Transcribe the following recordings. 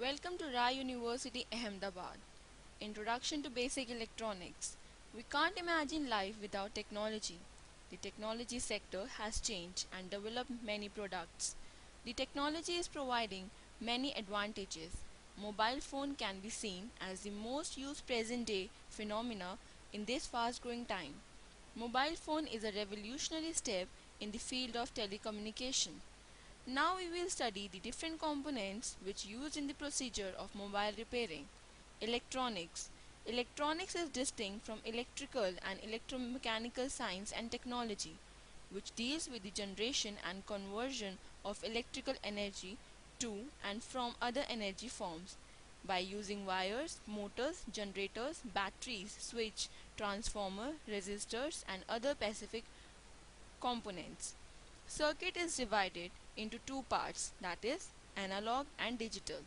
Welcome to Rai University Ahmedabad. Introduction to Basic Electronics. We can't imagine life without technology. The technology sector has changed and developed many products. The technology is providing many advantages. Mobile phone can be seen as the most used present day phenomena in this fast growing time. Mobile phone is a revolutionary step in the field of telecommunication. Now we will study the different components which used in the procedure of mobile repairing. Electronics. Electronics is distinct from electrical and electromechanical science and technology, which deals with the generation and conversion of electrical energy to and from other energy forms by using wires, motors, generators, batteries, switch, transformer, resistors and other specific components. Circuit is divided into two parts, that is analog and digital.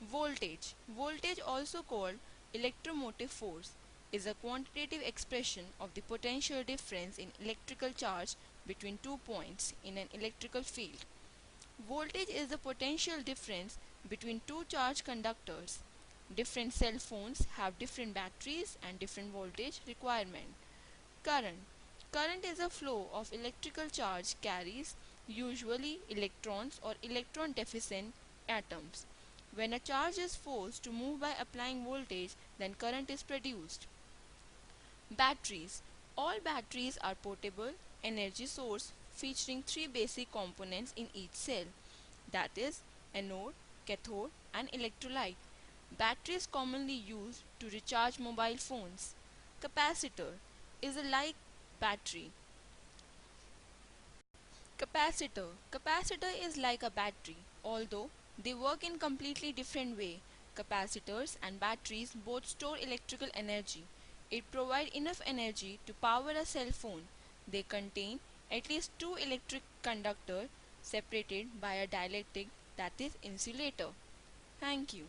Voltage. Voltage, also called electromotive force, is a quantitative expression of the potential difference in electrical charge between 2 points in an electrical field. Voltage is the potential difference between two charged conductors. Different cell phones have different batteries and different voltage requirement. Current. Current is a flow of electrical charge carries usually electrons or electron deficient atoms. When a charge is forced to move by applying voltage, then current is produced. Batteries. All batteries are portable energy source featuring three basic components in each cell, that is anode, cathode and electrolyte. Batteries commonly used to recharge mobile phones. Capacitor is a like battery. Capacitor is like a battery, although they work in completely different way. Capacitors and batteries both store electrical energy. It provides enough energy to power a cell phone. They contain at least two electric conductors separated by a dielectric, that is insulator. Thank you.